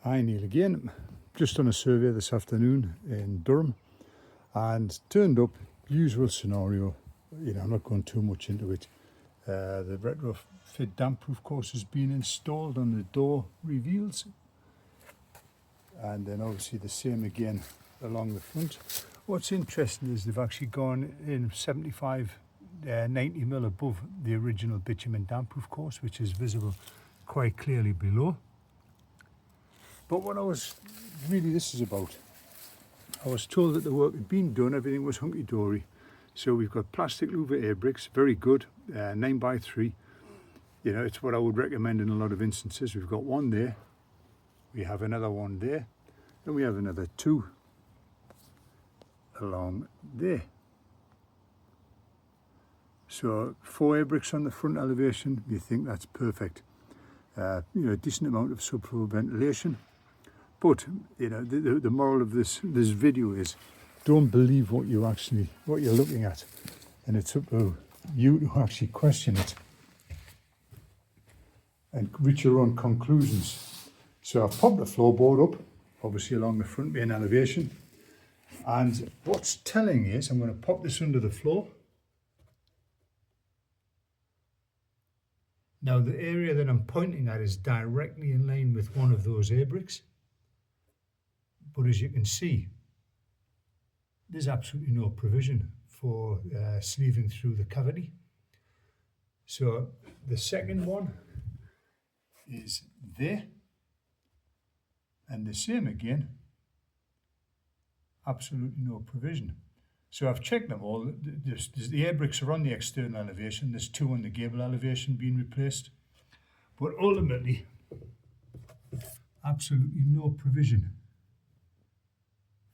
Hi Neil again, just on a survey this afternoon in Durham and turned up, usual scenario, I'm not going too much into it. The retrofit damp proof course has been installed on the door reveals, and then obviously the same again along the front. What's interesting is they've actually gone in 75, 90 mil above the original bitumen damp proof course, which is visible quite clearly below. But what this is about, I was told that the work had been done, everything was hunky-dory. So we've got plastic louver air bricks, very good, 9x3. It's what I would recommend in a lot of instances. We've got one there, we have another one there, and we have another two along there. So 4 air bricks on the front elevation, you think that's perfect. A decent amount of subfloor ventilation. But the moral of this video is, don't believe what you're looking at, and it's up to you to actually question it and reach your own conclusions. So I've popped the floorboard up, obviously along the front main elevation, and what's telling is I'm going to pop this under the floor. Now the area that I'm pointing at is directly in line with one of those air bricks. But as you can see, there's absolutely no provision for sleeving through the cavity. So the second one is there, and the same again, absolutely no provision. So I've checked them all. The air bricks are on the external elevation, there's 2 on the gable elevation being replaced, but ultimately absolutely no provision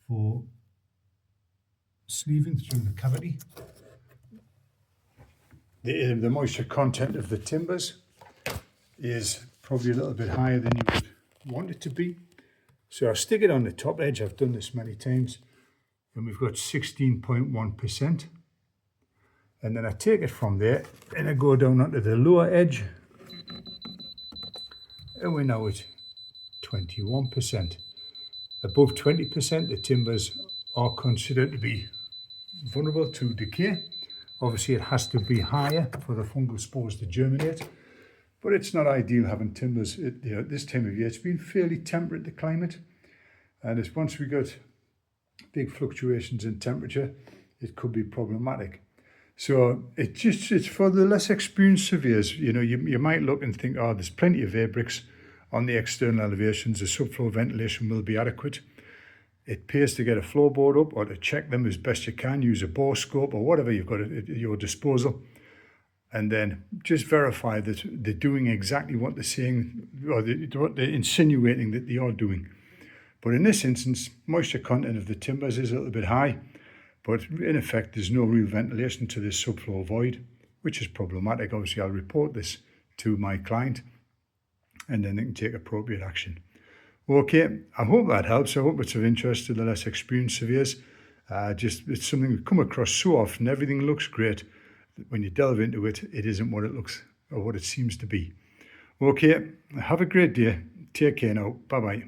for sleeving through the cavity. The moisture content of the timbers is probably a little bit higher than you would want it to be. So I stick it on the top edge, I've done this many times, and we've got 16.1%. And then I take it from there and I go down onto the lower edge, and we're now at 21%. Above 20%, the timbers are considered to be vulnerable to decay. Obviously, it has to be higher for the fungal spores to germinate, but it's not ideal having timbers at this time of year. It's been fairly temperate, the climate, and once we got big fluctuations in temperature, it could be problematic. So it's for the less experienced surveyors. You might look and think, oh, there's plenty of air bricks on the external elevations, the subfloor ventilation will be adequate. It pays to get a floorboard up or to check them as best you can, use a bore scope or whatever you've got at your disposal, and then just verify that they're doing exactly what they're saying, or what they're insinuating that they are doing. But in this instance, moisture content of the timbers is a little bit high, but in effect there's no real ventilation to this subfloor void, which is problematic. Obviously I'll report this to my client, and then they can take appropriate action. Okay, I hope that helps. I hope it's of interest to the less experienced surveyors. It's something we come across so often. Everything looks great. When you delve into it, it isn't what it looks or what it seems to be. Okay, have a great day. Take care now. Bye-bye.